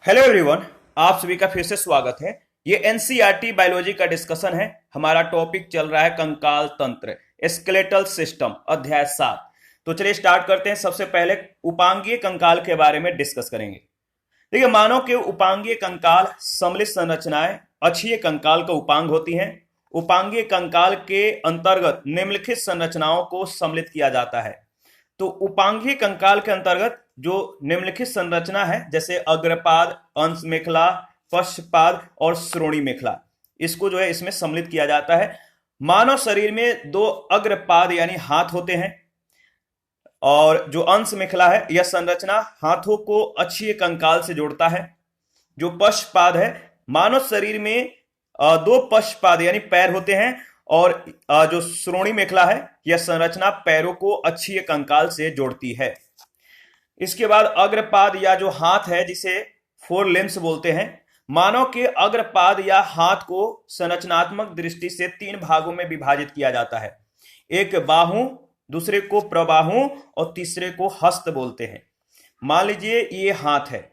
Hello everyone, आप सभी का फिर से स्वागत है। ये एनसीईआरटी बायोलॉजी का डिस्कशन है। हमारा टॉपिक चल रहा है कंकाल तंत्र, स्केलेटल सिस्टम, अध्याय 7। तो चलिए स्टार्ट करते हैं। सबसे पहले उपांगीय कंकाल के बारे में डिस्कस करेंगे। देखिए, मानव के उपांगीय कंकाल सम्मिलित संरचनाएं अक्षीय कंकाल का उपांग होती हैं। उपांगीय कंकाल के अंतर्गत निम्नलिखित संरचनाओं को सम्मिलित किया जाता है। तो उपांगीय कंकाल के अंतर्गत जो निम्नलिखित संरचना है, जैसे अग्रपाद, अंश मेखला, पश्चपाद और श्रोणि मेखला, इसको जो है इसमें सम्मिलित किया जाता है। मानव शरीर में दो अग्रपाद यानी हाथ होते हैं, और जो अंश मेखला है यह संरचना हाथों को अक्षीय कंकाल से जोड़ता है। जो पश्चपाद है, मानव शरीर में दो पश्चपाद यानी पैर होते हैं, और जो श्रोणि मेखला है यह संरचना पैरों को अक्षीय कंकाल से जोड़ती है। इसके बाद अग्रपाद या जो हाथ है, जिसे फोर लिम्स बोलते हैं। मानव के अग्रपाद या हाथ को संरचनात्मक दृष्टि से तीन भागों में विभाजित किया जाता है। एक बाहु, दूसरे को प्रबाहु और तीसरे को हस्त बोलते हैं। मान लीजिए ये हाथ है,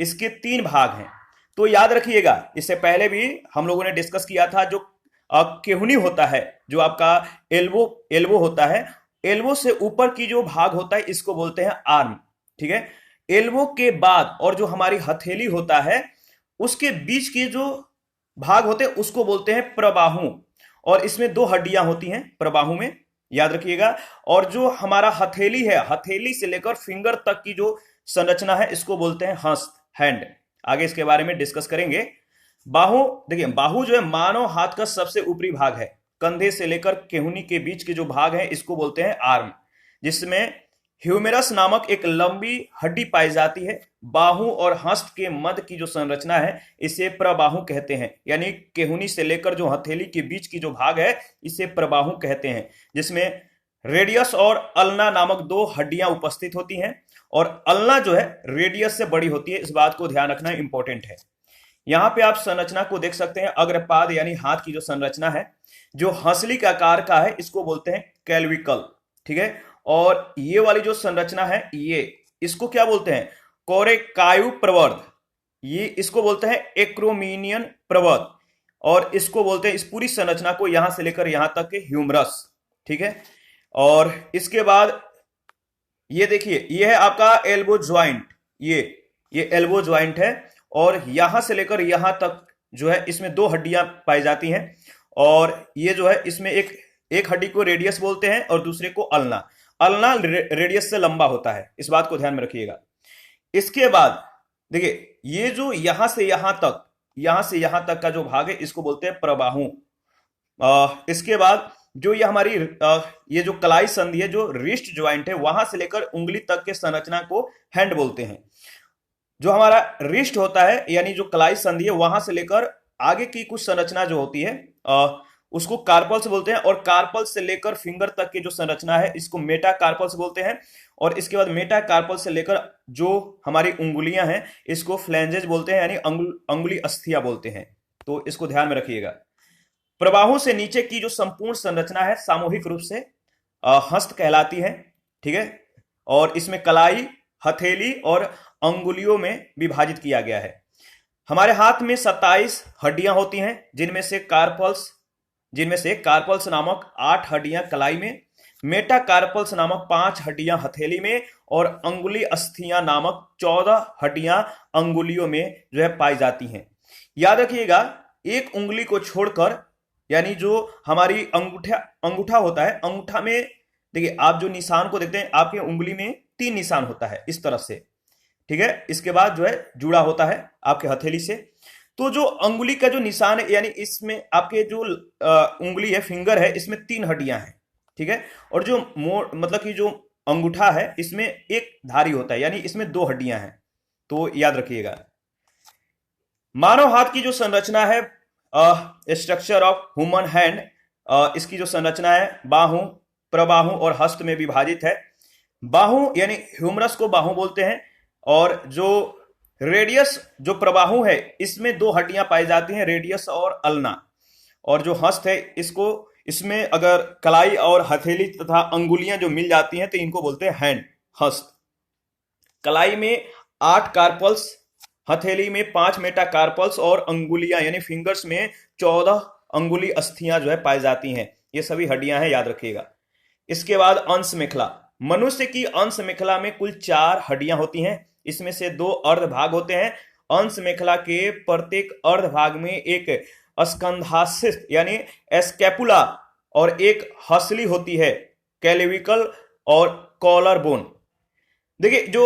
इसके तीन भाग हैं। तो याद रखिएगा, इससे पहले भी हम लोगों ने डिस्कस किया था, जो केहुनी होता है, जो आपका एल्बो होता है, एल्बो से ऊपर की जो भाग होता है इसको बोलते हैं आर्म। ठीक है। एल्बो के बाद और जो हमारी हथेली होता है, उसके बीच के जो भाग होते हैं उसको बोलते हैं प्रबाहु, और इसमें दो हड्डियां होती हैं प्रबाहु में, याद रखिएगा। और जो हमारा हथेली है, हथेली से लेकर फिंगर तक की जो संरचना है इसको बोलते हैं हस्त, हैंड। आगे इसके बारे में डिस्कस करेंगे। बाहु, देखिए बाहु जो है मानव हाथ का सबसे ऊपरी भाग है। कंधे से लेकर केहुनी के बीच के जो भाग है इसको बोलते हैं आर्म, जिसमें ह्यूमेरस नामक एक लंबी हड्डी पाई जाती है। बाहु और हस्त के मध्य की जो संरचना है इसे प्रबाहु कहते हैं, यानी केहुनी से लेकर जो हथेली के बीच की जो भाग है इसे प्रबाहु कहते हैं, जिसमें रेडियस और अल्ना नामक दो हड्डियां उपस्थित होती हैं। और अल्ना जो है रेडियस से बड़ी होती है, इस बात को ध्यान रखना इंपॉर्टेंट है। यहां पे आप संरचना को देख सकते हैं। अग्रपाद यानी हाथ की जो संरचना है, जो हंसली के आकार का है, इसको बोलते हैं कैल्विकल। ठीक है। और ये वाली जो संरचना है, ये इसको क्या बोलते हैं, कोरेकायु प्रवर्ध। ये इसको बोलते हैं एक्रोमीनियन प्रवर्ध, और इसको बोलते हैं, इस पूरी संरचना को यहां से लेकर यहां तक के ह्यूमरस। ठीक है। और इसके बाद ये देखिए, ये है आपका एल्बो ज्वाइंट। ये एल्बो ज्वाइंट है, और यहां से लेकर यहां तक जो है इसमें दो हड्डियां पाई जाती हैं। और ये जो है इसमें एक हड्डी को रेडियस बोलते हैं और दूसरे को अल्ना। अल्ना रेडियस से लंबा होता है, इस बात को ध्यान में रखिएगा। इसके बाद देखिए, ये जो यहां से यहां तक का जो भाग है इसको बोलते हैं प्रबाहु। इसके बाद जो ये हमारी ये जो कलाई संधि है, जो रिस्ट ज्वाइंट है, वहां से लेकर उंगली तक के संरचना को हैंड बोलते हैं। जो हमारा रिस्ट होता है यानी जो कलाई संधि है, वहां से लेकर आगे की कुछ संरचना जो होती है उसको कार्पल्स बोलते हैं। और कार्पल्स से लेकर फिंगर तक की जो संरचना है इसको मेटाकार्पल्स बोलते हैं। और इसके बाद मेटाकार्पल्स से लेकर जो हमारी उंगलियां हैं इसको फ्लैंजेस बोलते हैं, यानी अंगुली अस्थियां बोलते हैं। तो इसको ध्यान में रखिएगा। प्रबाहु से नीचे की जो संपूर्ण संरचना है सामूहिक रूप से हस्त कहलाती है। ठीक है। और इसमें कलाई, हथेली और अंगुलियों में विभाजित किया गया है। हमारे हाथ में 27 हड्डियां होती हैं, जिनमें से कार्पल्स नामक 8 हड्डियां कलाई में, मेटाकार्पल्स नामक 5 हड्डियां हथेली में, और अंगुली अस्थियां नामक 14 हड्डियां अंगुलियों में जो है पाई जाती हैं। याद रखिएगा, एक उंगली को छोड़कर, यानी जो हमारी अंगूठा होता है, अंगूठा में देखिए आप जो निशान को देखते हैं, आपके उंगली में 3 निशान होता है इस तरफ से। ठीक है। इसके बाद जो है जुड़ा होता है आपके हथेली से। तो जो अंगुली का जो निशान है, यानी इसमें आपके जो उंगली है, फिंगर है, इसमें 3 हड्डियां हैं। ठीक है। और जो मतलब कि जो अंगूठा है इसमें एक धारी होता है, यानी इसमें 2 हड्डियां हैं। तो याद रखिएगा। मानव हाथ की जो संरचना है, स्ट्रक्चर ऑफ ह्यूमन हैंड, इसकी जो संरचना है बाहु, प्रबाहु और हस्त में विभाजित है। बाहु यानी ह्यूमरस को बाहु बोलते हैं, और जो रेडियस जो प्रबाहु है इसमें 2 हड्डियां पाई जाती हैं, रेडियस और अल्ना। और जो हस्त है इसमें अगर कलाई और हथेली तथा अंगुलियां जो मिल जाती हैं तो इनको बोलते हैं हैंड, हस्त। कलाई में 8 कार्पल्स हथेली में 5 मेटाकार्पल्स और अंगुलियां यानी फिंगर्स में 14 अंगुली अस्थियां जो है पाई जाती हैं। ये सभी हड्डियां हैं, याद रखिएगा। इसके बाद अंश मेखला। मनुष्य की अंश मेखला में कुल 4 हड्डियां होती हैं। इसमें से 2 अर्ध भाग होते हैं। अंश मेखला के प्रत्येक अर्ध भाग में एक स्कंधास्थित यानी स्कैपुला और एक हसली होती है, कैलेविकल और कॉलर बोन। देखिए जो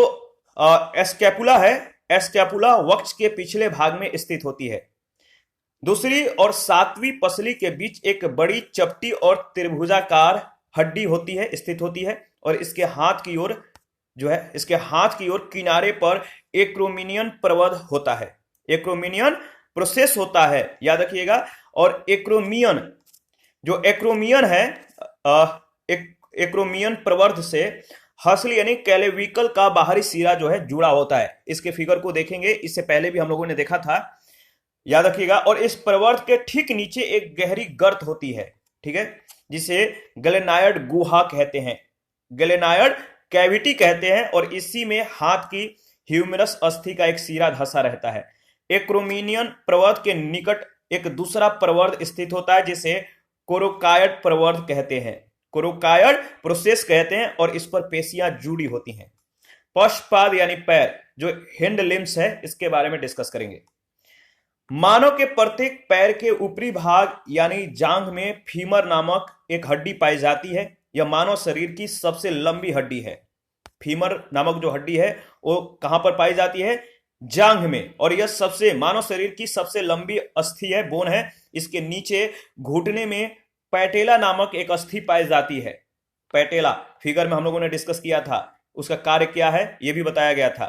स्कैपुला है, स्कैपुला वक्ष के पिछले भाग में स्थित होती है। दूसरी और 7वीं पसली के बीच एक बड़ी चपटी और त्रिभुजाकार हड्डी होती है, स्थित होती है। और इसके हाथ की ओर जो है, इसके हाथ की ओर किनारे पर एक्रोमिनियन प्रवध होता है, एक्रोमिनियन प्रोसेस होता है, याद रखिएगा। और एक्रोमियन जो एक्रोमियन है, एक्रोमियन प्रवर्ध से हसली यानी कैलेविकल का बाहरी सिरा जो है जुड़ा होता है। इसके फिगर को देखेंगे, इससे पहले भी हम लोगों ने देखा था, याद रखिएगा। और इस प्रवर्ध के ठीक नीचे एक गहरी गर्त होती है, ठीक है, जिसे ग्लेनायड गुहा कहते हैं, ग्लेनायड कैविटी कहते हैं। और इसी में हाथ की ह्यूमरस अस्थि का एक सिरा धंसा रहता है। एक्रोमिनियन प्रवर्ध के निकट एक दूसरा प्रवर्ध स्थित होता है, जिसे कोरोकायड प्रवर्ध कहते हैं, कोरोकायड प्रोसेस कहते हैं। और इस पर पेशियां जुड़ी होती हैं। पश्चपाद यानी पैर, जो हिंड लिम्स है, इसके बारे में डिस्कस करेंगे। मानव के प्रत्येक पैर के ऊपरी भाग यानी जांघ में फीमर नामक एक हड्डी पाई जाती है। यह मानव शरीर की सबसे लंबी हड्डी है। फीमर नामक जो हड्डी है वो कहां पर पाई जाती है? जांघ में। और यह सबसे मानव शरीर की सबसे लंबी अस्थि है, बोन है। इसके नीचे घुटने में पैटेला नामक एक अस्थि पाई जाती है। पैटेला फिगर में हम लोगों ने डिस्कस किया था, उसका कार्य क्या है यह भी बताया गया था।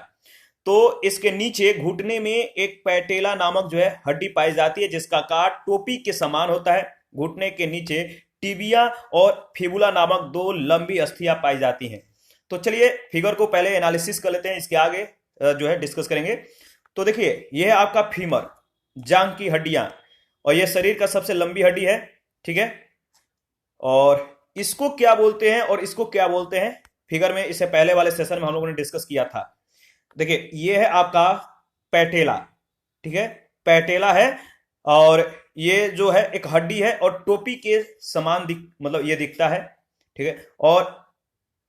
तो इसके नीचे घुटने में एक पैटेला नामक जो है हड्डी पाई जाती है, जिसका आकार टोपी के समान होता है। घुटने के नीचे टिबिया और फिबुला नामक 2 लंबी अस्थियां पाई जाती हैं। तो चलिए फिगर को पहले एनालिसिस कर लेते हैं, इसके आगे जो है डिस्कस करेंगे। तो देखिए यह है आपका फीमर, जांघ की हड्डियां, और यह शरीर का सबसे लंबी हड्डी है, ठीक है। और इसको क्या बोलते हैं और इसको क्या बोलते हैं, फिगर में इससे पहले वाले सेशन में हम लोगों ने डिस्कस किया था। देखिए ये है आपका पैटेला, ठीक है, पैटेला है। और ये जो है एक हड्डी है और टोपी के समान मतलब ये दिखता है, ठीक है। और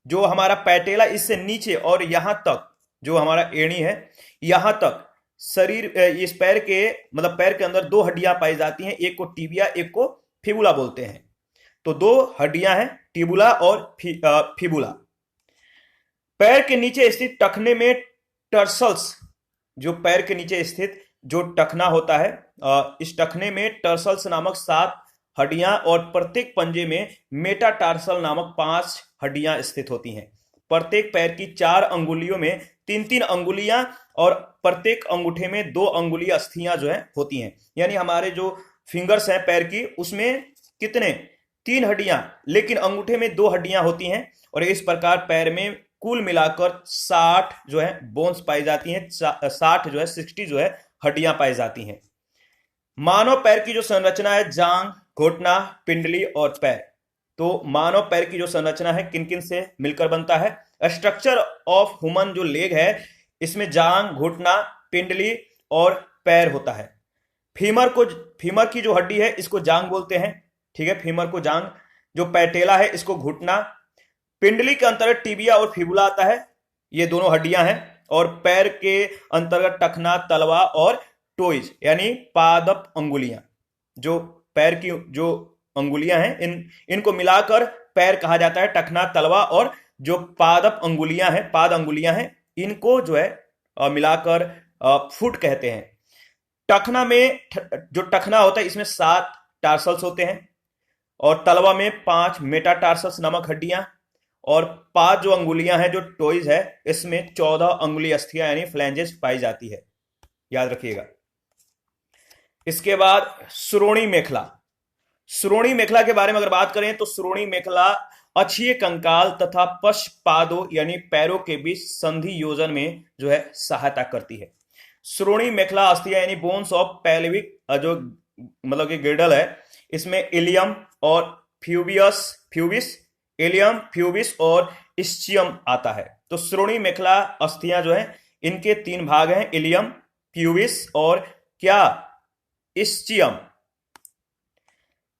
जो हमारा पैटेला इससे नीचे और यहां तक जो हमारा एड़ी है, यहां तक शरीर, इस पैर के मतलब पैर के अंदर 2 हड्डियां पाई जाती हैं, एक को टिबिया एक को फिबुला बोलते हैं। तो 2 हड्डियां हैं, टिबुला और फिबुला। पैर के नीचे स्थित टखने में टर्सल्स, जो पैर के नीचे स्थित जो टखना होता है, इस टखने में टर्सल्स नामक 7 हड्डियां और प्रत्येक पंजे में मेटाटार्सल नामक 5 हड्डियां स्थित होती हैं। प्रत्येक पैर की 4 अंगुलियों में 3-3 अंगुलियां और प्रत्येक अंगूठे में 2 अंगुली अस्थियां जो है होती हैं। यानी हमारे जो फिंगर्स हैं पैर की, उसमें कितने 3 हड्डियां, लेकिन अंगूठे में 2 हड्डियां होती हैं। और इस प्रकार पैर में कुल मिलाकर 60 जो है बोन्स पाई जाती हैं, 60 जो है 60 जो है हड्डियां पाई जाती हैं। मानव पैर की जो संरचना है, जांग, घुटना, पिंडली और पैर। तो मानव पैर की जो संरचना है किन किन से मिलकर बनता है? स्ट्रक्चर ऑफ ह्यूमन जो लेग है, इसमें जांग, घुटना, पिंडली और पैर होता है। फीमर की जो हड्डी है इसको जांग बोलते हैं, ठीक है, फीमर को जांग। जो पैटेला है इसको घुटना। पिंडली के अंतर्गत टिबिया और फिबुला आता है, ये दोनों हड्डियां हैं। और पैर के अंतर्गत टखना, तलवा और टोइज यानी पादप अंगुलियां। जो पैर की जो अंगुलियां हैं, इनको मिलाकर पैर कहा जाता है। टखना, तलवा और जो पादप अंगुलियां हैं, पाद अंगुलियां हैं, इनको जो है मिलाकर फुट कहते हैं। टखना में जो टखना होता है इसमें 7 टार्सल्स होते हैं और तलवा में 5 मेटाटार्सल्स नामक हड्डियां। और 5 जो अंगुलियां हैं, जो टोइज है, इसमें 14 अंगुली अस्थियां यानी फ्लैंजेस पाई जाती है, याद रखिएगा। इसके बाद श्रोणी मेखला। श्रोणी मेखला के बारे में अगर बात करें तो श्रोणी मेखला अक्षीय कंकाल तथा पश्चपादों यानी पैरों के बीच संधि योजन में जो है सहायता करती है। श्रोणी मेखला अस्थियां यानी बोन्स ऑफ पेल्विक जो मतलब कि गिर्डल है, इसमें इलियम और प्यूबिस, इलियम, प्यूबिस और इस्चियम आता है। तो श्रोणी मेखला अस्थियां जो है इनके 3 भाग हैं, इलियम, प्यूबिस और क्या, इस्चियम।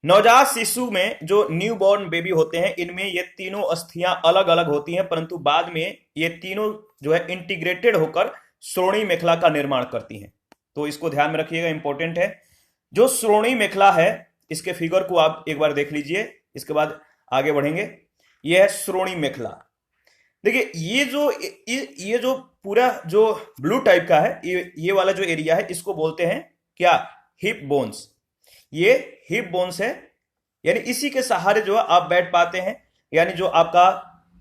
नवजात शिशु में जो न्यूबॉर्न बेबी होते हैं इनमें ये तीनों अस्थियां अलग अलग होती हैं, परंतु बाद में ये तीनों जो है इंटीग्रेटेड होकर श्रोणि मेखला का निर्माण करती हैं। तो इसको ध्यान में रखिएगा, इंपॉर्टेंट है। जो श्रोणि मेखला है इसके फिगर को आप एक बार देख लीजिए, इसके बाद आगे बढ़ेंगे। यह है श्रोणि मेखला। देखिए ये जो पूरा जो ब्लू टाइप का है, ये वाला जो एरिया है इसको बोलते हैं क्या, हिप बोन्स। ये हिप बोन्स है, यानी इसी के सहारे जो आप बैठ पाते हैं, यानी जो आपका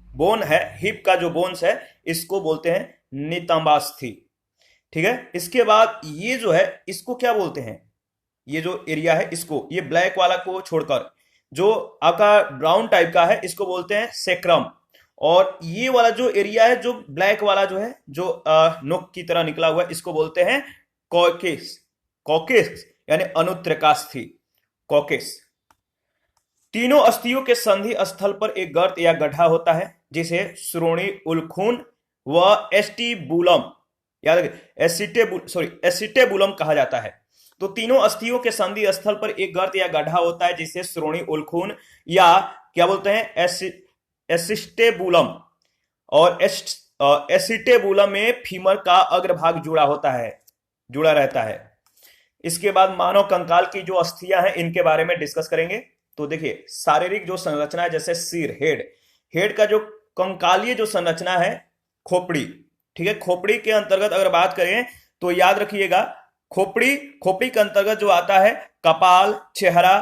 बोन है, हिप का जो बोन्स है इसको बोलते हैं नितंबास्थि। ठीक है, इसके बाद ये जो है इसको क्या बोलते हैं, ये जो एरिया है इसको, ये ब्लैक वाला को छोड़कर जो आपका ब्राउन टाइप का है इसको बोलते हैं सेक्रम। और ये वाला जो एरिया है जो ब्लैक वाला जो है, जो नोक की तरह निकला हुआ है, इसको बोलते हैं कॉकेस। कॉकेस यानी अनुत्रकास्थि, कॉकेस। तीनों अस्थियों के संधि स्थल पर एक गर्त या गड्ढा होता है जिसे श्रोणि उल्खून व एस्टिबुलम, याद रखिए एसिटेबुलम कहा जाता है। तो तीनों अस्थियों के संधि स्थल पर एक गर्त या गड्ढा होता है जिसे श्रोणि उल्खून या क्या बोलते हैं, एसिटेबुलम। और एसिटेबुलम में फीमर का अग्रभाग जुड़ा रहता है। इसके बाद मानव कंकाल की जो अस्थियां हैं इनके बारे में डिस्कस करेंगे। तो देखिए शारीरिक जो संरचना है, जैसे सिर, हेड का जो कंकालीय जो संरचना है, खोपड़ी। ठीक है, खोपड़ी के अंतर्गत अगर बात करें तो याद रखिएगा, खोपड़ी के अंतर्गत जो आता है कपाल, चेहरा,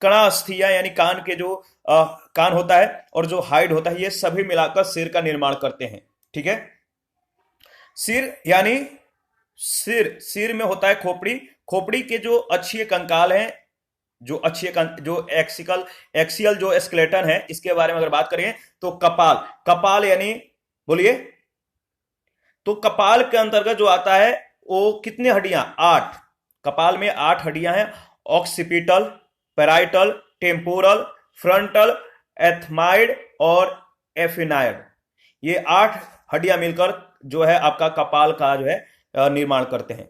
कणा अस्थियां यानी कान के जो कान होता है और जो हाइड होता है, ये सभी मिलाकर सिर का निर्माण करते हैं। ठीक है, सिर यानी सिर में होता है खोपड़ी के जो अक्षीय कंकाल हैं, जो एक्सियल जो स्केलेटन है, इसके बारे में अगर बात करें तो कपाल यानी बोलिए, तो कपाल के अंतर्गत जो आता है वो कितने हड्डियां, 8। कपाल में 8 हड्डियां हैं, ऑक्सीपिटल, पैराइटल, टेम्पोरल, फ्रंटल, एथमाइड और एफिनाइड। ये 8 हड्डियां मिलकर जो है आपका कपाल का जो है निर्माण करते हैं।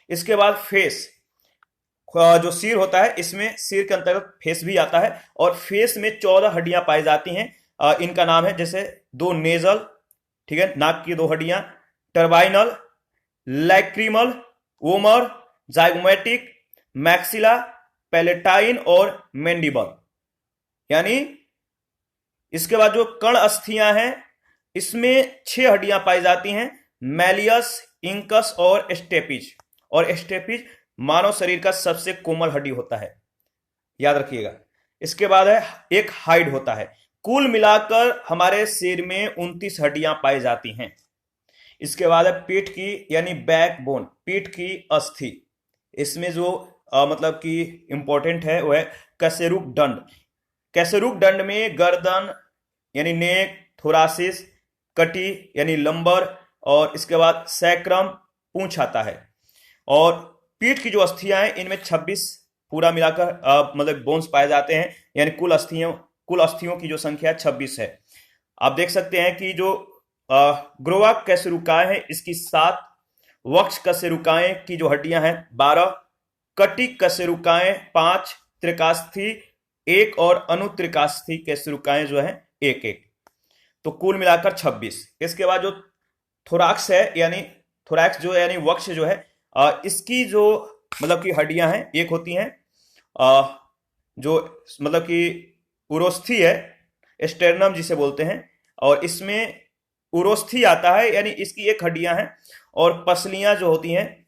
इसके बाद फेस, जो सिर होता है इसमें सिर के अंतर्गत फेस भी आता है, और फेस में 14 हड्डियां पाई जाती हैं। इनका नाम है जैसे 2 नेजल, ठीक है, नाक की 2 हड्डियां, turbinal, lacrimal, vomer, zygomatic, maxilla, palatine और मैंडिबल। यानी इसके बाद जो कर्ण अस्थियां हैं इसमें 6 हड्डियां पाई जाती हैं, मैलियस, इंकस और स्टेपिज मानव शरीर का सबसे कोमल हड्डी होता है, याद रखिएगा। इसके बाद है एक हाइड होता है। कुल मिलाकर हमारे शरीर में 29 हड्डियां पाई जाती हैं। इसके बाद है पीठ की यानी बैकबोन, पीठ की अस्थि। इसमें जो मतलब कि इंपॉर्टेंट है वो है कशेरुक दंड। कशेरुक दंड में गर्दन यानी नेक, थोरासिस, कटी यानी लंबर, और इसके बाद सैक्रम, पूंछ आता है। और पीठ की जो अस्थियां हैं इनमें 26 पूरा मिलाकर मतलब बोन्स पाए जाते हैं, यानी कुल अस्थियों की जो संख्या 26 है। आप देख सकते हैं कि जो ग्रोवा कशेरुकाएं हैं इसकी 7, वक्ष कशेरुकाएं की जो हड्डियां हैं 12, कटिक कशेरुकाएं 5, त्रिकास्थी 1 और अनुत्रिकास्थी कशेरुकाएं जो है 1-1, तो कुल मिलाकर 26। इसके बाद जो थोराक्स है यानी थोरैक्स जो यानी वक्ष जो है इसकी जो मतलब की हड्डियां हैं एक होती हैं जो मतलब कि उरोस्थी है, स्टेर्नम जिसे बोलते हैं, और इसमें उरोस्थी आता है यानी इसकी एक हड्डियां हैं, और पसलियां जो होती हैं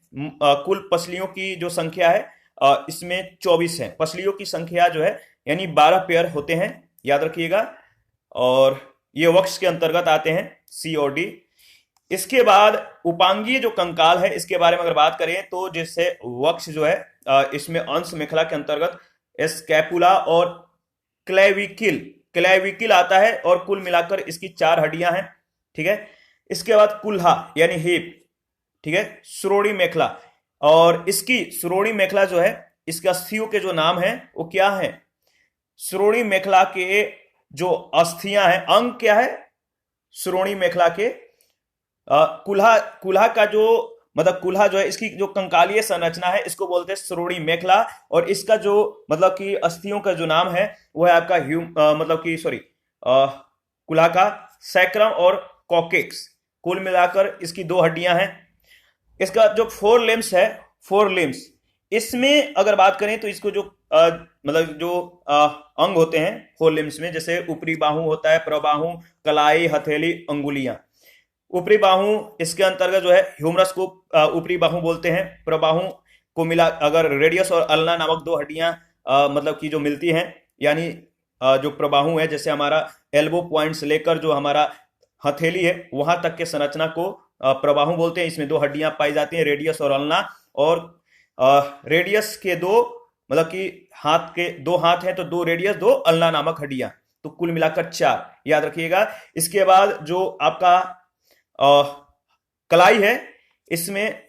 कुल पसलियों की जो संख्या है इसमें 24 है। पसलियों की संख्या जो है यानी 12 पेयर होते हैं, याद रखिएगा, और ये वक्ष के अंतर्गत आते हैं, सी और डी। इसके बाद उपांगीय जो कंकाल है इसके बारे में अगर बात करें तो जैसे वक्ष जो है इसमें अंश मेखला के अंतर्गत स्कैपुला और क्लेविकिल आता है, और कुल मिलाकर इसकी 4 हड्डियां हैं। ठीक है, इसके बाद कुल्हा यानी हिप, ठीक है, श्रोणि मेखला, और इसकी श्रोणि मेखला जो है इसके अस्थियों के जो नाम है वो क्या है, श्रोणि मेखला के जो अस्थियां हैं, अंग क्या है श्रोणि मेखला के, कुल्हा का जो मतलब कुल्हा जो है, इसकी जो कंकालीय संरचना है इसको बोलते हैं श्रोणि मेखला। और इसका जो मतलब कि अस्थियों का जो नाम है वो है आपका मतलब कि सॉरी कुल्हा का सैक्रम और कॉकेक्स। कुल मिलाकर इसकी दो हड्डियां हैं। इसका जो फोर लिम्स है, फोर लिम्स, इसमें अगर बात करें तो इसको जो मतलब जो अंग होते हैं फोर लिम्स में, जैसे ऊपरी बाहु होता है, प्रबाहु, कलाई, हथेली, अंगुलियां। ऊपरी बाहु इसके अंतर्गत जो है ह्यूमरस को ऊपरी बाहु बोलते हैं। प्रबाहु को मिला अगर रेडियस और अल्ना नामक दो हड्डियां मतलब की जो मिलती हैं, यानी जो प्रबाहु है, जैसे हमारा एल्बो पॉइंट से लेकर जो हमारा हथेली है वहां तक के संरचना को प्रबाहु बोलते हैं। इसमें दो हड्डियां पाई जाती हैं, रेडियस और अल्ना। और रेडियस के दो मतलब कि हाथ के दो हाथ हैं तो दो रेडियस, दो अल्ना नामक हड्डियां, तो कुल मिलाकर चार, याद रखिएगा। इसके बाद जो आपका कलाई है, इसमें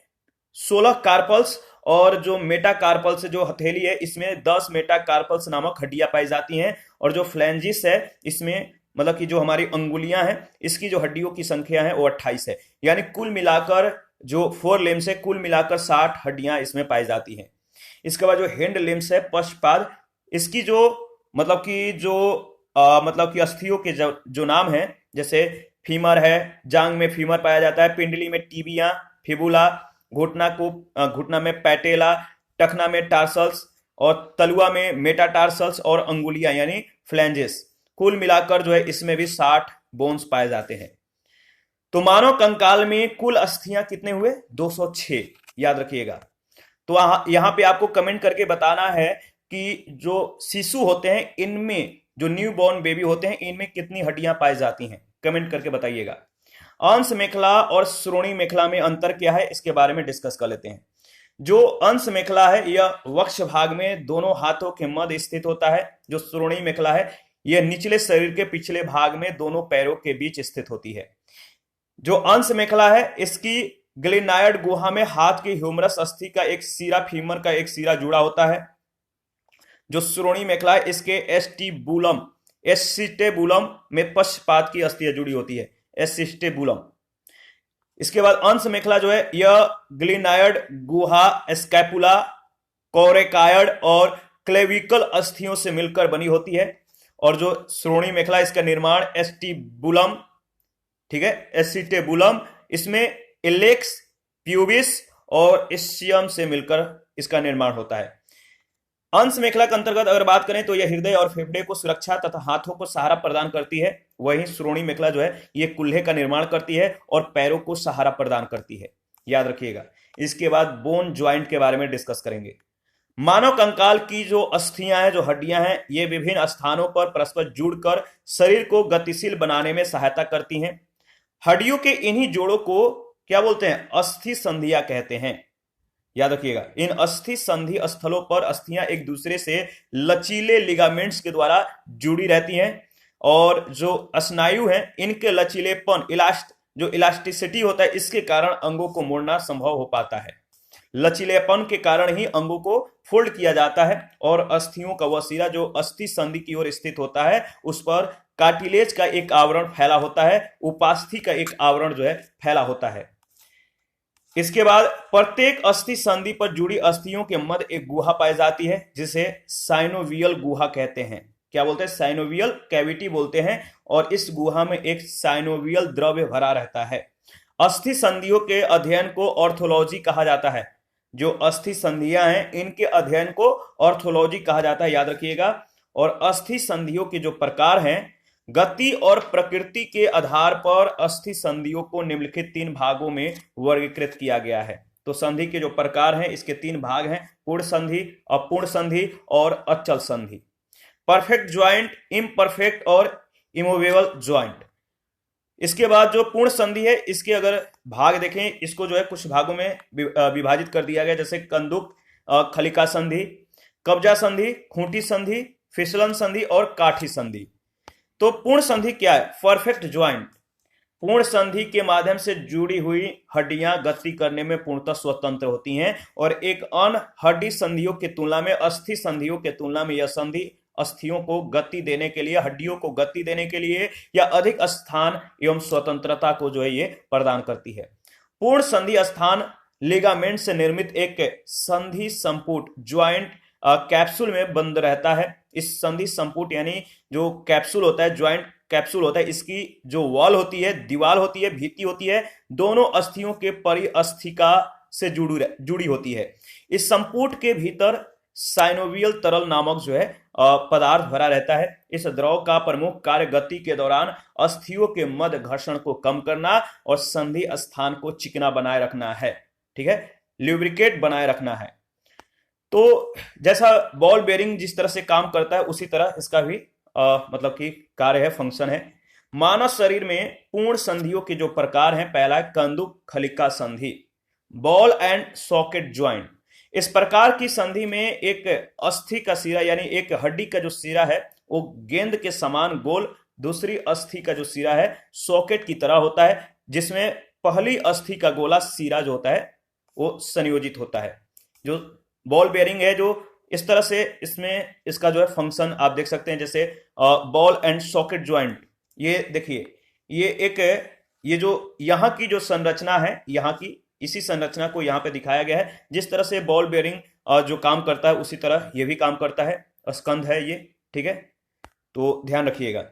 16 कार्पल्स, और जो मेटाकार्पल्स जो हथेली है इसमें 10 मेटाकार्पल्स नामक हड्डियां पाई जाती हैं। और जो फ्लैंजिस है इसमें मतलब कि जो हमारी अंगुलियां हैं इसकी जो हड्डियों की संख्या है वो 28 है। यानी कुल मिलाकर जो फोर लिम्स है कुल मिलाकर 60 हड्डियां इसमें पाई जाती हैं। इसके बाद जो हिंड लिम्स है, पश्चपाद, इसकी जो मतलब कि जो मतलब कि अस्थियों के जो नाम है, जैसे फीमर है, जांग में फीमर पाया जाता है, पिंडली में टीबिया, फिबुला, घुटना में पैटेला, टखना में टार्सल्स, और तलुआ में मेटाटार्सल्स, और अंगुलियां यानी फ्लैंजेस। कुल मिलाकर जो है इसमें भी 60 बोन्स पाए जाते हैं। तो मानव कंकाल में कुल अस्थियां कितने हुए? 206, याद रखिएगा। तो यहां पे आपको कमेंट करके बताना है कि जो शिशु होते हैं इनमें, जो न्यू बॉर्न बेबी होते हैं, इनमें कितनी हड्डियां पाई जाती हैं, कमेंट करके बताइएगा। अंश मेखला और श्रोणि मेखला में अंतर क्या है, इसके बारे में डिस्कस कर लेते हैं। जो अंश मेखला है यह वक्ष भाग में दोनों हाथों के मध्य स्थित होता है। जो श्रोणि मेखला है यह निचले शरीर के पिछले भाग में दोनों पैरों के बीच स्थित होती है। जो अंश मेखला है इसकी ग्लिनायड गुहा में हाथ की ह्यूमरस अस्थि का एक सिरा, फीमर का एक सिरा जुड़ा होता है। जो श्रोणि मेखला है इसके एसिस्टेबुलम में पश्चपाद की अस्थियां जुड़ी होती है, एसिस्टेबुलम। इसके बाद अंश मेखला जो है यह ग्लिनायड गुहा, स्कैपुला, कोरेकायड और क्लेविकल अस्थियों से मिलकर बनी होती है। और जो श्रोणि मेखला इसका निर्माण एस्टिबुलम, ठीक है, एसिस्टेबुलम, इसमें इलेक्स, प्यूबिस और इस्चियम से मिलकर इसका निर्माण होता है। अंश मेखला के अंतर्गत अगर बात करें तो यह हृदय और फेफड़े को सुरक्षा तथा हाथों को सहारा प्रदान करती है। वहीं श्रोणि मेखला जो है यह कुल्हे का निर्माण करती है और पैरों को सहारा प्रदान करती है, याद रखिएगा। इसके बाद बोन ज्वाइंट के बारे में डिस्कस करेंगे। मानव कंकाल की जो अस्थियां हैं, जो हड्डियां हैं, ये विभिन्न स्थानों पर परस्पर जुड़कर शरीर को गतिशील बनाने में सहायता करती हैं। हड्डियों के इन्हीं जोड़ों को क्या बोलते हैं? अस्थि संधियां कहते हैं, याद रखिएगा। इन अस्थि संधि स्थलों पर अस्थियां एक दूसरे से लचीले लिगामेंट्स के द्वारा जुड़ी रहती हैं। और जो स्नायु हैं इनके लचीलेपन, जो इलास्टिसिटी होता है, इसके कारण अंगों को मोड़ना संभव हो पाता है। लचीलेपन के कारण ही अंगों को फोल्ड किया जाता है। और अस्थियों का वह सिरा जो अस्थि संधि की ओर स्थित होता है उस पर कार्टिलेज का एक आवरण फैला होता है, उपास्थि का एक आवरण जो है फैला होता है। इसके बाद प्रत्येक अस्थि संधि पर जुड़ी अस्थियों के मध्य एक गुहा पाई जाती है जिसे साइनोवियल गुहा कहते हैं। क्या बोलते हैं? साइनोवियल कैविटी बोलते हैं। और इस गुहा में एक साइनोवियल द्रव्य भरा रहता है। अस्थि संधियों के अध्ययन को ऑर्थोलॉजी कहा जाता है। जो अस्थि संधियां हैं इनके अध्ययन को ऑर्थोलॉजी कहा जाता है, याद रखिएगा। और अस्थि संधियों के जो प्रकार हैं, गति और प्रकृति के आधार पर अस्थि संधियों को निम्नलिखित 3 भागों में वर्गीकृत किया गया है। तो संधि के जो प्रकार हैं इसके 3 भाग हैं, पूर्ण संधि, अपूर्ण संधि और अचल संधि। परफेक्ट ज्वाइंट, इम्परफेक्ट और इमूवेबल ज्वाइंट। इसके बाद जो पूर्ण संधि है इसके अगर भाग देखें, इसको जो है कुछ भागों में विभाजित कर दिया गया, जैसे कंदुक, खलिका संधि, कब्जा संधि, खूंटी संधि, फिसलन संधि और काठी संधि। तो पूर्ण संधि क्या है? Perfect joint. पूर्ण संधि के माध्यम से जुड़ी हुई हड्डियां गति करने में पूर्णतः स्वतंत्र होती हैं। और एक अन्य हड्डी संधियों की तुलना में, अस्थि संधियों की तुलना में, यह संधि अस्थियों को गति देने के लिए, हड्डियों को गति देने के लिए या अधिक स्थान एवं स्वतंत्रता को जो है ये प्रदान करती है। पूर्ण संधि स्थान लिगामेंट से निर्मित एक संधि संपुट ज्वाइंट कैप्सूल में बंद रहता है। इस संधि संपुट यानी जो कैप्सूल होता है, ज्वाइंट कैप्सूल होता है, इसकी जो वॉल होती है, दीवार होती है, भित्ति होती है, दोनों अस्थियों के परिअस्थिका से जुड़ी होती है। इस संपुट के भीतर साइनोवियल तरल नामक जो है पदार्थ भरा रहता है। इस द्रव का प्रमुख कार्य गति के दौरान अस्थियों के मध्य घर्षण को कम करना और संधि स्थान को चिकना बनाए रखना है। ठीक है, ल्यूब्रिकेट बनाए रखना है। तो जैसा बॉल बेरिंग जिस तरह से काम करता है उसी तरह इसका भी मतलब कि कार्य है, फंक्शन है। मानव शरीर में पूर्ण संधियों के जो प्रकार हैं, पहला है कंदुक खलिका संधि, बॉल एंड सॉकेट ज्वाइंट। इस प्रकार की संधि में एक अस्थि का सिरा यानी एक हड्डी का जो सिरा है वो गेंद के समान गोल, दूसरी अस्थि का जो सिरा है सॉकेट की तरह होता है, जिसमें पहली अस्थि का गोला सिरा जो होता है वो संयोजित होता है। जो बॉल बेयरिंग है जो इस तरह से इसमें इसका जो है फंक्शन आप देख सकते हैं, जैसे बॉल एंड सॉकेट ज्वाइंट। ये देखिए, ये जो यहाँ की जो संरचना है, यहाँ की इसी संरचना को यहाँ पे दिखाया गया है। जिस तरह से बॉल बेयरिंग जो काम करता है उसी तरह ये भी काम करता है, स्कंध है ये। ठीक है, तो ध्यान रखिएगा।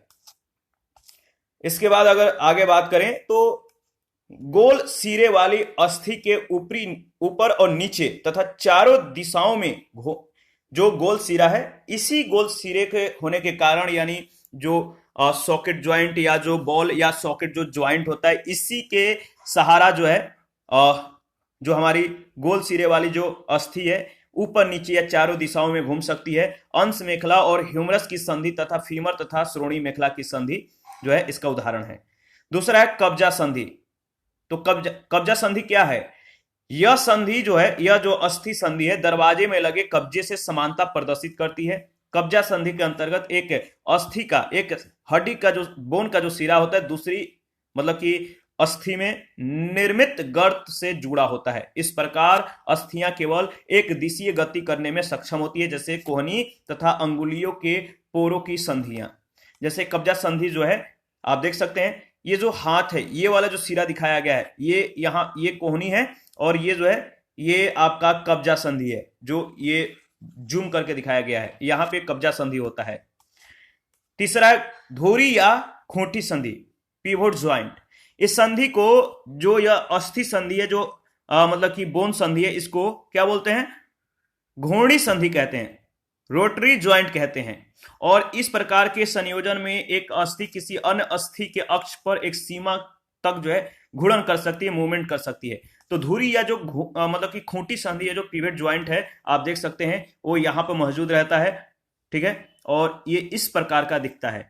इसके बाद अगर आगे बात करें तो गोल सिरे वाली अस्थि के ऊपर और नीचे तथा चारों दिशाओं में जो गोल सिरा है, इसी गोल सिरे के होने के कारण यानी जो सॉकेट ज्वाइंट या जो बॉल या सॉकेट जो ज्वाइंट होता है, इसी के सहारा जो है जो हमारी गोल सिरे वाली जो अस्थि है ऊपर नीचे या चारों दिशाओं में घूम सकती है। अंश मेखला और ह्यूमरस की संधि तथा फीमर तथा श्रोणी मेखला की संधि जो है इसका उदाहरण है। दूसरा है कब्जा संधि। तो कब्जा संधि क्या है? यह संधि जो है, यह जो अस्थि संधि है, दरवाजे में लगे कब्जे से समानता प्रदर्शित करती है। कब्जा संधि के अंतर्गत एक अस्थि का, एक हड्डी का जो बोन का जो सिरा होता है, दूसरी मतलब कि अस्थि में निर्मित गर्त से जुड़ा होता है। इस प्रकार अस्थियां केवल एक दिशीय गति करने में सक्षम होती है, जैसे कोहनी तथा अंगुलियों के पोरों की संधियां। जैसे कब्जा संधि जो है आप देख सकते हैं, ये जो हाथ है, ये वाला जो सिरा दिखाया गया है, ये यहाँ ये कोहनी है और ये जो है ये आपका कब्जा संधि है, जो ये जूम करके दिखाया गया है, यहाँ पे कब्जा संधि होता है। तीसरा धुरी या खूंटी संधि, पिवोट ज्वाइंट। इस संधि को, जो यह अस्थि संधि है, जो मतलब कि बोन संधि है, इसको क्या बोलते हैं? घूर्णी संधि कहते हैं, रोटरी ज्वाइंट कहते हैं। और इस प्रकार के संयोजन में एक अस्थि किसी अन्य अस्थि के अक्ष पर एक सीमा तक जो है घूर्णन कर सकती है, मूवमेंट कर सकती है। तो धुरी या जो मतलब कि खूंटी संधि है, जो पिवट ज्वाइंट है, आप देख सकते हैं वो यहाँ पर मौजूद रहता है। ठीक है, और ये इस प्रकार का दिखता है,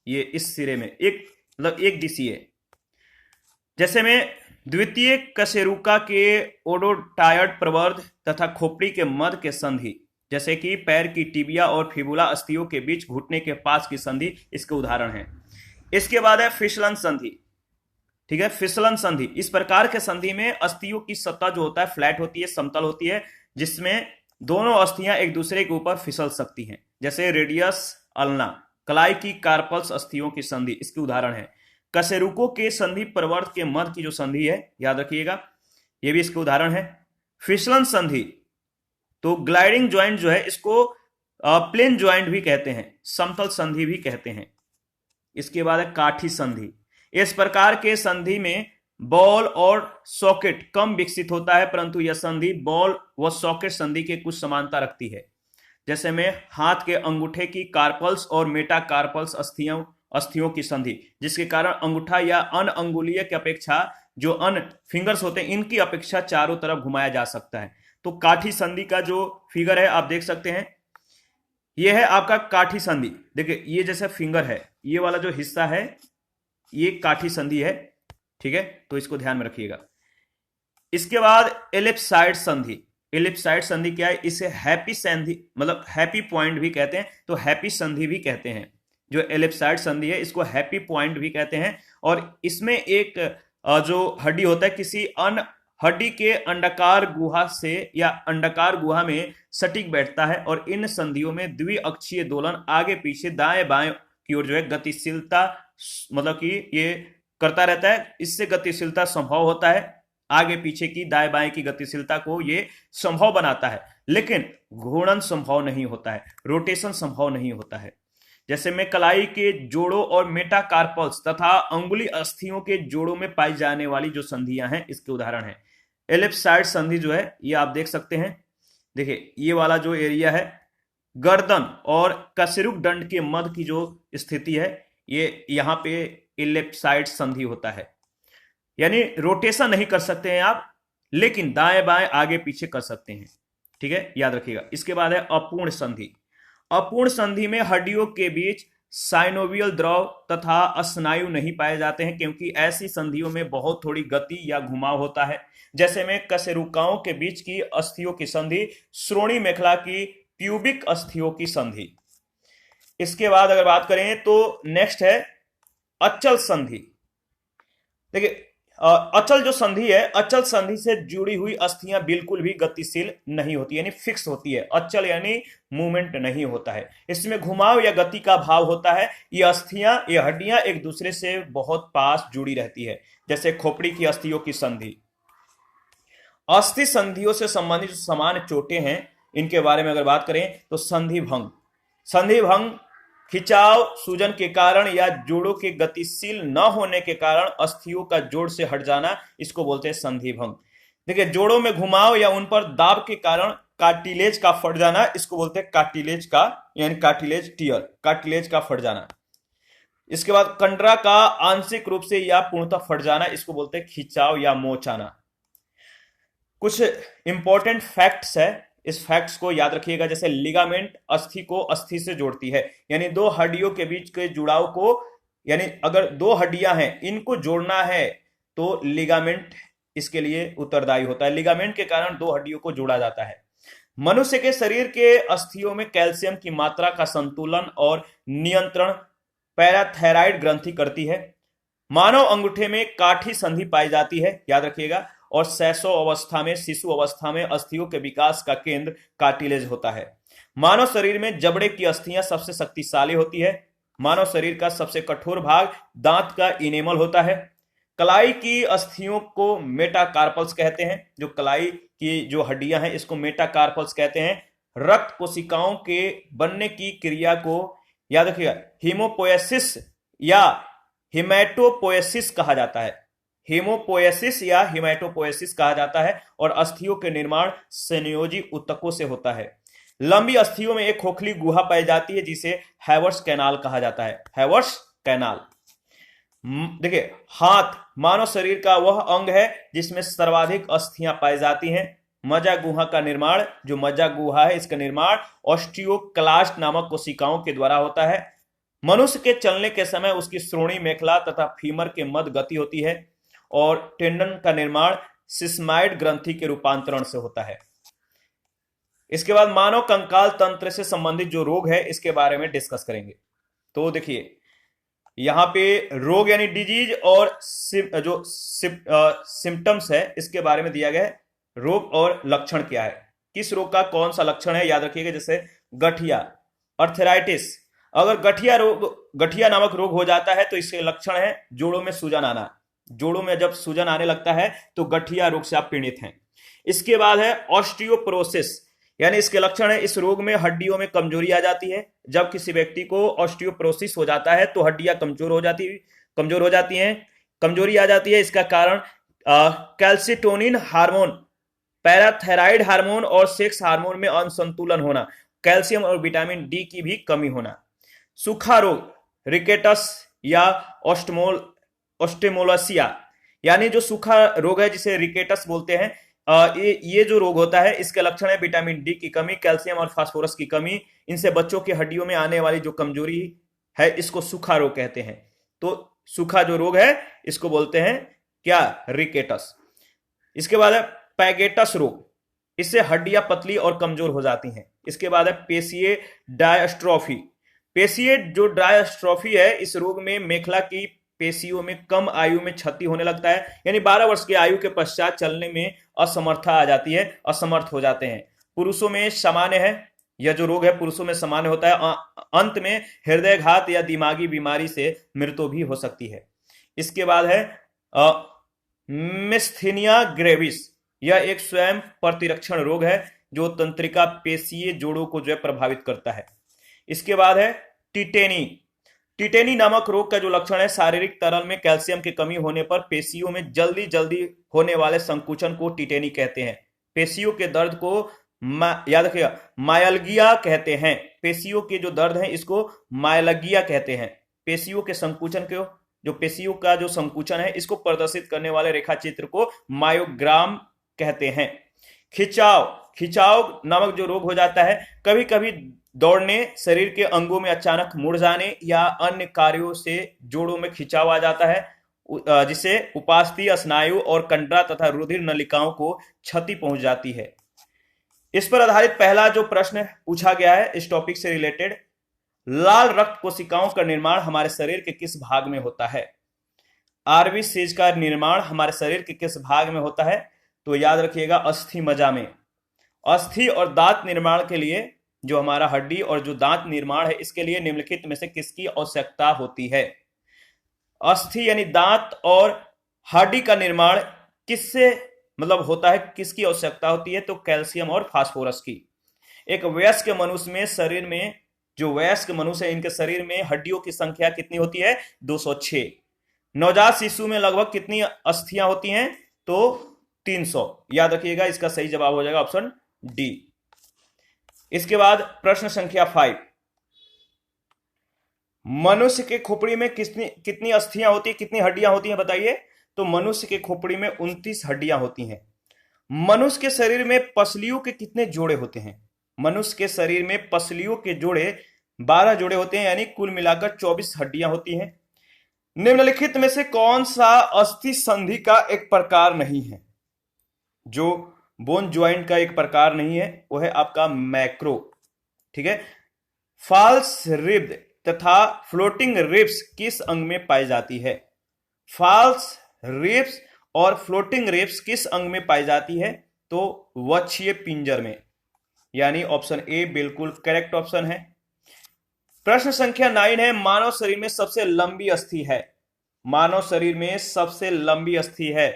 ये इस सिरे में एक मतलब एक दिशीय, जैसे में द्वितीय कशेरुका के ओडोटायड प्रवर्ध तथा खोपड़ी के मध्य के संधि, जैसे कि पैर की टिबिया और फिबुला अस्थियों के बीच घुटने के पास की संधि, इसके उदाहरण है। इसके बाद है फिसलन संधि। ठीक है, फिसलन संधि, इस प्रकार के संधि में अस्थियों की सतह जो होता है फ्लैट होती है, समतल होती है, जिसमें दोनों अस्थियां एक दूसरे के ऊपर फिसल सकती हैं, जैसे रेडियस अल्ना, कलाई की कार्पल्स अस्थियों की संधि, इसके उदाहरण है। कशेरुकों के संधि प्रवर्त के मध्य की जो संधि है, याद रखिएगा, ये भी इसके उदाहरण है। फिसलन संधि, तो ग्लाइडिंग ज्वाइंट जो है इसको प्लेन ज्वाइंट भी कहते हैं, समतल संधि भी कहते हैं। इसके बाद है काठी संधि। इस प्रकार के संधि में बॉल और सॉकेट कम विकसित होता है, परंतु यह संधि बॉल व सॉकेट संधि के कुछ समानता रखती है, जैसे में हाथ के अंगूठे की कार्पल्स और मेटाकार्पल्स अस्थियों की संधि, जिसके कारण अंगूठा या अन्य अंगुलीय की अपेक्षा जो अन्य फिंगर्स होते हैं इनकी अपेक्षा चारों तरफ घुमाया जा सकता है। तो काठी संधि का जो फिगर है आप देख सकते हैं, ये है आपका काठी संधि। देखिए ये जैसे फिंगर है, ये वाला जो हिस्सा है ये काठी संधि है। ठीक है, तो इसको ध्यान में रखिएगा। इसके बाद एलिप्साइड संधि। एलिप्साइड संधि क्या है? इसे हैप्पी संधि मतलब हैप्पी पॉइंट भी कहते हैं, तो हैप्पी संधि भी कहते हैं। जो एलिप्साइड संधि है इसको हैप्पी पॉइंट भी कहते हैं, और इसमें एक जो हड्डी होता है किसी अन्य हड्डी के अंडाकार गुहा से या अंडाकार गुहा में सटीक बैठता है, और इन संधियों में द्विअक्षीय दोलन आगे पीछे दाएं बाएं की ओर जो है गतिशीलता मतलब कि ये करता रहता है, इससे गतिशीलता संभव होता है। आगे पीछे की दाएं बाएं की गतिशीलता को ये संभव बनाता है, लेकिन घूर्णन संभव नहीं होता है, रोटेशन संभव नहीं होता है। जैसे में कलाई के जोड़ों और मेटाकार्पल्स तथा अंगुली अस्थियों के जोड़ों में पाई जाने वाली जो संधियां हैं इसके उदाहरण है। एलिप्साइड संधि जो है ये आप देख सकते हैं, देखिए ये वाला जो एरिया है गर्दन और कशेरुक दंड के मध्य की जो स्थिति है ये यहाँ पे एलिप्साइड संधि होता है। यानी रोटेशन नहीं कर सकते हैं आप, लेकिन दाएं बाएं आगे पीछे कर सकते हैं, ठीक है, याद रखिएगा। इसके बाद है अपूर्ण संधि। अपूर्ण संधि में हड्डियों के बीच साइनोवियल द्रव तथा स्नायु नहीं पाए जाते हैं, क्योंकि ऐसी संधियों में बहुत थोड़ी गति या घुमाव होता है। जैसे में कशेरुकाओं के बीच की अस्थियों की संधि, श्रोणि मेखला की प्यूबिक अस्थियों की संधि। इसके बाद अगर बात करें तो नेक्स्ट है अचल संधि। देखिए अचल जो संधि है, अचल संधि से जुड़ी हुई अस्थियां बिल्कुल भी गतिशील नहीं होती, यानी फिक्स होती है। अचल यानी मूवमेंट नहीं होता है, इसमें घुमाव या गति का भाव होता है। ये अस्थियां, ये हड्डियां एक दूसरे से बहुत पास जुड़ी रहती है, जैसे खोपड़ी की अस्थियों की संधि। अस्थि संधियों से संबंधित जो सामान्य चोटें हैं इनके बारे में अगर बात करें तो संधि भंग। संधि भंग खिंचाव, सूजन के कारण या जोड़ों के गतिशील न होने के कारण अस्थियों का जोड़ से हट जाना, इसको बोलते हैं संधि भंग। देखिए जोड़ों में घुमाव या उन पर दाब के कारण कार्टिलेज का फट जाना, इसको बोलते हैं कार्टिलेज का, यानी कार्टिलेज टियर, कार्टिलेज का फट जाना। इसके बाद कंडरा का आंशिक रूप से या पूर्णतः फट जाना, इसको बोलते हैं खिंचाव या मोच आना। कुछ इंपॉर्टेंट फैक्ट्स है, इस फैक्ट्स को याद रखिएगा। जैसे लिगामेंट अस्थि को अस्थि से जोड़ती है, यानी दो हड्डियों के बीच के जुड़ाव को, यानी अगर दो हड्डियां हैं इनको जोड़ना है तो लिगामेंट इसके लिए उत्तरदायी होता है। लिगामेंट के कारण दो हड्डियों को जोड़ा जाता है। मनुष्य के शरीर के अस्थियों में कैल्शियम की मात्रा का संतुलन और नियंत्रण पैराथायराइड ग्रंथि करती है। मानव अंगूठे में काठी संधि पाई जाती है, याद रखिएगा। और शैशव अवस्था में, शिशु अवस्था में अस्थियों के विकास का केंद्र कार्टिलेज होता है। मानव शरीर में जबड़े की अस्थियां सबसे शक्तिशाली होती है। मानव शरीर का सबसे कठोर भाग दांत का इनेमल होता है। कलाई की अस्थियों को मेटाकार्पल्स कहते हैं। जो कलाई की जो हड्डियां हैं इसको मेटाकार्पल्स कहते हैं। रक्त कोशिकाओं के बनने की क्रिया को याद रखिएगा हीमोपोएसिस या हिमैटोपोएसिस कहा जाता है। हेमोपोएसिस या हिमैटोपोएसिस कहा जाता है। और अस्थियों के निर्माण संयोजी ऊतकों से होता है। लंबी अस्थियों में एक खोखली गुहा पाई जाती है जिसे हैवर्स कैनाल कहा जाता है। हैवर्स कैनाल। देखिए हाथ मानव शरीर का वह अंग है जिसमें सर्वाधिक अस्थियां पाई जाती हैं। मज्जा गुहा का निर्माण, जो मज्जा गुहा है इसका निर्माण ऑस्टियोक्लास्ट नामक कोशिकाओं के द्वारा होता है। मनुष्य के चलने के समय उसकी श्रोणि मेखला तथा फीमर के मध्य गति होती है। और टेंडन का निर्माण सिस्माइड ग्रंथि के रूपांतरण से होता है। इसके बाद मानव कंकाल तंत्र से संबंधित जो रोग है इसके बारे में डिस्कस करेंगे। तो देखिए यहां पे रोग यानी डिजीज और जो सिम्टम्स है इसके बारे में दिया गया है। रोग और लक्षण क्या है, किस रोग का कौन सा लक्षण है, याद रखिएगा। जैसे गठिया, अर्थराइटिस। अगर गठिया नामक रोग हो जाता है तो इसके लक्षण है जोड़ों में सूजन आना। जोड़ों में जब सूजन आने लगता है तो गठिया रोग से आप पीड़ित हैं। इसके बाद है ऑस्टियोपोरोसिस, यानी इसके लक्षण है इस रोग में हड्डियों में कमजोरी आ जाती है। जब किसी व्यक्ति को ऑस्टियोपोरोसिस हो जाता है तो हड्डियां कमजोर हो जाती हैं, कमजोरी आ जाती है। इसका कारण कैल्सिटोनिन हार्मोन, पैराथायराइड हार्मोन और सेक्स हार्मोन में असंतुलन होना, कैल्शियम और विटामिन डी की भी कमी होना। सूखा रोग, रिकेटस या ऑस्टेमोलासिया, यानी जो सूखा रोग है जिसे रिकेटस बोलते हैं, ये जो रोग होता है इसके लक्षण है विटामिन डी की कमी, कैल्शियम और फास्फोरस की कमी। इनसे बच्चों की हड्डियों में आने वाली जो कमजोरी है इसको सूखा रोग कहते हैं। तो सूखा जो रोग है इसको बोलते हैं क्या, रिकेटस। इसके बाद है पैगेटस रोग, इससे हड्डियां पतली और कमजोर हो जाती हैं। इसके बाद है पेशिये डायस्ट्रोफी। पेशिये जो डायस्ट्रोफी है, इस रोग में मेखला की पेशियों में कम आयु में क्षति होने लगता है, यानी 12 वर्ष की आयु के पश्चात चलने में असमर्थता आ जाती है, असमर्थ हो जाते हैं। पुरुषों में सामान्य है, यह जो रोग है पुरुषों में सामान्य होता है। अंत में हृदयघात या दिमागी बीमारी से मृत्यु भी हो सकती है। इसके बाद है मिस्थीनिया ग्रेविस, यह एक स्वयं प्रतिरक्षण रोग है जो तंत्रिका पेशीय जोड़ों को जो है प्रभावित करता है। इसके बाद है टिटेनी। टिटेनी नामक रोग का जो लक्षण है, शारीरिक तरल में कैल्शियम की कमी होने पर पेशियों में जल्दी जल्दी होने वाले संकुचन को टिटेनी कहते हैं। पेशियों के दर्द को याद रखिएगा मायलगिया कहते हैं। पेशियों के जो दर्द है इसको मायलगिया कहते हैं। पेशियों के संकुचन को, जो पेशियों का जो संकुचन है इसको प्रदर्शित करने वाले रेखा चित्र को मायोग्राम कहते हैं। खिंचाव, खिंचाव नामक जो रोग हो जाता है, कभी कभी दौड़ने, शरीर के अंगों में अचानक मुड़ जाने या अन्य कार्यों से जोड़ों में खिंचाव आ जाता है, जिससे उपास्थि स्नायु और कंडरा तथा रुधिर नलिकाओं को क्षति पहुंच जाती है। इस पर आधारित पहला जो प्रश्न पूछा गया है इस टॉपिक से रिलेटेड, लाल रक्त कोशिकाओं का निर्माण हमारे शरीर के किस भाग में होता है? आरबीसीज का निर्माण हमारे शरीर के किस भाग में होता है? तो याद रखिएगा अस्थि मज्जा में। अस्थि और दांत निर्माण के लिए, जो हमारा हड्डी और जो दांत निर्माण है, इसके लिए निम्नलिखित में से किसकी आवश्यकता होती है? अस्थि यानी दांत और हड्डी का निर्माण किससे मतलब होता है, किसकी आवश्यकता होती है? तो कैल्शियम और फास्फोरस की। एक वयस्क मनुष्य में, शरीर में, जो वयस्क मनुष्य है इनके शरीर में हड्डियों की संख्या कितनी होती है? 206। नवजात शिशु में लगभग कितनी अस्थियां होती हैं? तो 300। याद रखिएगा इसका सही जवाब हो जाएगा ऑप्शन डी। इसके बाद प्रश्न संख्या 5, मनुष्य के खोपड़ी में कितनी अस्थियां होती है, कितनी हड्डियां होती हैं बताइए? तो मनुष्य के खोपड़ी में 29 हड्डियां होती हैं। मनुष्य के शरीर में पसलियों के कितने जोड़े होते हैं? मनुष्य के शरीर में पसलियों के जोड़े 12 जोड़े होते हैं, यानी कुल मिलाकर 24 हड्डियां होती हैं। निम्नलिखित में से कौन सा अस्थि संधि का एक प्रकार नहीं है? जो बोन ज्वाइंट का एक प्रकार नहीं है वो है आपका मैक्रो। ठीक है। फॉल्स रिब्ड तथा फ्लोटिंग रिब्स किस अंग में पाई जाती है? फॉल्स रिब्स और फ्लोटिंग रिब्स किस अंग में पाई जाती है? तो वक्षीय पिंजर में, यानी ऑप्शन ए बिल्कुल करेक्ट ऑप्शन है। प्रश्न संख्या 9 है, मानव शरीर में सबसे लंबी अस्थि है। मानव शरीर में सबसे लंबी अस्थि है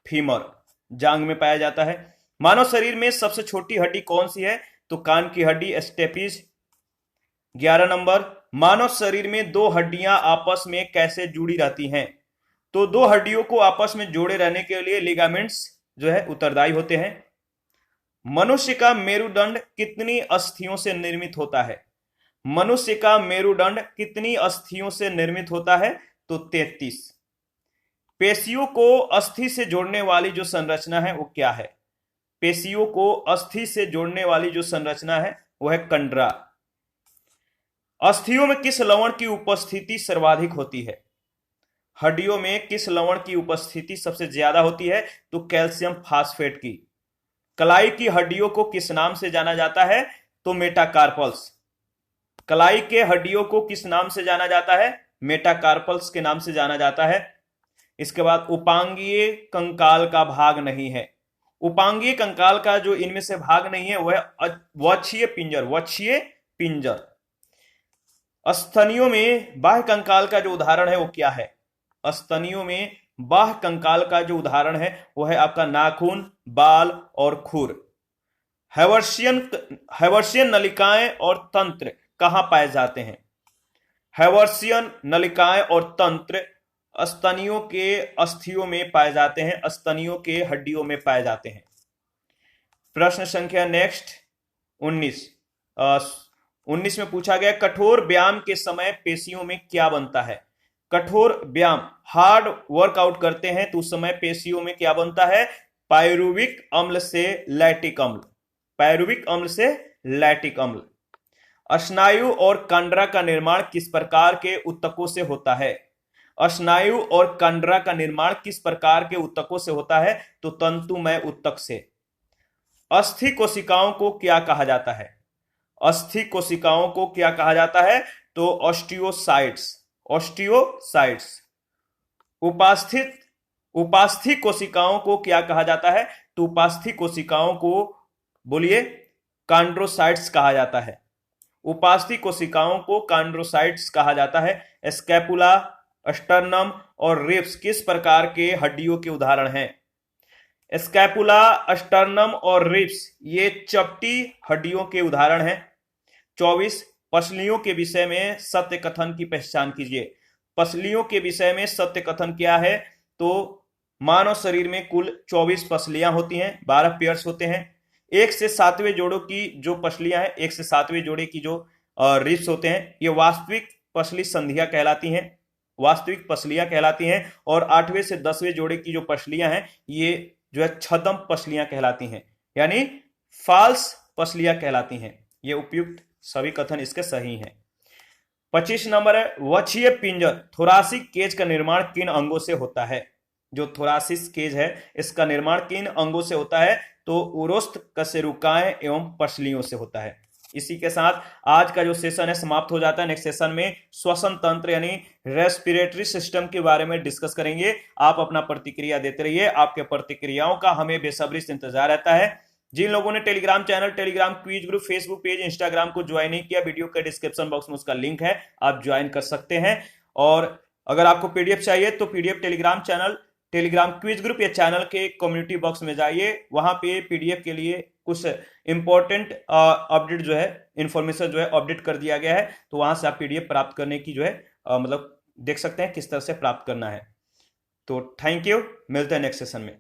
फीमर, जांग में पाया जाता है। मानव शरीर में सबसे छोटी हड्डी कौन सी है? तो कान की हड्डी स्टेपिस। 11 नंबर, मानव शरीर में दो हड्डियां आपस में कैसे जुड़ी रहती हैं? तो दो हड्डियों को आपस में जोड़े रहने के लिए लिगामेंट्स जो है उत्तरदायी होते हैं। मनुष्य का मेरुदंड कितनी अस्थियों से निर्मित होता है? मनुष्य का मेरुदंड कितनी अस्थियों से निर्मित होता है? तो 33। पेशियों को अस्थि से जोड़ने वाली जो संरचना है वो क्या है? पेशियों को अस्थि से जोड़ने वाली जो संरचना है वो है कंडरा। अस्थियों में किस लवण की उपस्थिति सर्वाधिक होती है? हड्डियों में किस लवण की उपस्थिति सबसे ज्यादा होती है? तो कैल्शियम फास्फेट की। कलाई की हड्डियों को किस नाम से जाना जाता है? तो मेटाकार्पल्स। कलाई के हड्डियों को किस नाम से जाना जाता है? मेटाकार्पल्स के नाम से जाना जाता है। इसके बाद उपांगीय कंकाल का भाग नहीं है। उपांगीय कंकाल का जो इनमें से भाग नहीं है वह वक्षीय पिंजर। वक्षीय पिंजर। स्तनियों में बाह्य कंकाल का जो उदाहरण है वो क्या है? स्तनियों में बाह्य कंकाल का जो उदाहरण है वो है आपका नाखून, बाल और खुर। हैवर्सियन नलिकाएं और तंत्र कहां पाए जाते हैं? हैवर्सियन नलिकाएं और तंत्र स्तनियों के अस्थियों में पाए जाते हैं, स्तनियों के हड्डियों में पाए जाते हैं। प्रश्न संख्या नेक्स्ट 19 में पूछा गया, कठोर व्यायाम के समय पेशियों में क्या बनता है? कठोर व्यायाम, हार्ड वर्कआउट करते हैं तो उस समय पेशियों में क्या बनता है? पायरुविक अम्ल से लैक्टिक अम्ल। पायरुविक अम्ल से लैक्टिक अम्ल। स्नायु और कंडरा का निर्माण किस प्रकार के ऊतकों से होता है? स्नायु और कंडरा का निर्माण किस प्रकार के ऊतकों से होता है? तो तंतुमय ऊतक से। अस्थि कोशिकाओं को क्या कहा जाता है? अस्थि कोशिकाओं को क्या कहा जाता है? तो ऑस्टियोसाइट्स। ऑस्टियोसाइट्स। उपास्थि कोशिकाओं को क्या कहा जाता है? तो उपास्थि कोशिकाओं को बोलिए कॉन्ड्रोसाइट्स कहा जाता है। उपास्थि कोशिकाओं को कॉन्ड्रोसाइट्स कहा जाता है। स्कैपुला, स्टर्नम और रिब्स किस प्रकार के हड्डियों के उदाहरण हैं? स्कैपुला, स्टर्नम और रिब्स ये चपटी हड्डियों के उदाहरण हैं। 24 पसलियों के विषय में सत्य कथन की पहचान कीजिए। पसलियों के विषय में सत्य कथन क्या है? तो मानव शरीर में कुल 24 पसलियां होती हैं, 12 पेयर्स होते हैं। 1 से 7वें जोड़ों की जो पसलियां हैं, 1 से 7वें जोड़े की जो रिब्स होते हैं, ये वास्तविक पसली संधियां कहलाती हैं, वास्तविक पसलियां कहलाती हैं। और 8वें से 10वें जोड़े की जो पसलियां हैं, ये जो है छद्म पसलियां कहलाती हैं, यानी फाल्स पसलियां कहलाती हैं। ये उपयुक्त सभी कथन इसके सही हैं। 25 नंबर है वक्षीय पिंजर, थोरासिक केज का निर्माण किन अंगों से होता है? जो थोरासिक केज है इसका निर्माण किन अंगों से होता है? तो उरोस्थ, कशेरुकाएं एवं पसलियों से होता है। इसी के साथ आज का जो सेशन है समाप्त हो जाता है। नेक्स्ट सेशन में श्वसन तंत्र यानी रेस्पिरेटरी सिस्टम के बारे में डिस्कस करेंगे। आप अपना प्रतिक्रिया देते रहिए, आपके प्रतिक्रियाओं का हमें बेसब्री से इंतजार रहता है। जिन लोगों ने Telegram channel, Telegram quiz group, Facebook page, Instagram को ज्वाइन नहीं किया, वीडियो के डिस्क्रिप्शन बॉक्स में उसका लिंक है, आप ज्वाइन कर सकते हैं। और अगर आपको पीडीएफ चाहिए तो PDF Telegram channel, Telegram quiz group या चैनल के कम्युनिटी बॉक्स में जाइए, वहां पे पीडीएफ के लिए कुछ इंपॉर्टेंट अपडेट जो है, इंफॉर्मेशन जो है अपडेट कर दिया गया है। तो वहां से आप पीडीएफ प्राप्त करने की जो है मतलब देख सकते हैं किस तरह से प्राप्त करना है। तो थैंक यू, मिलते हैं नेक्स्ट सेशन में।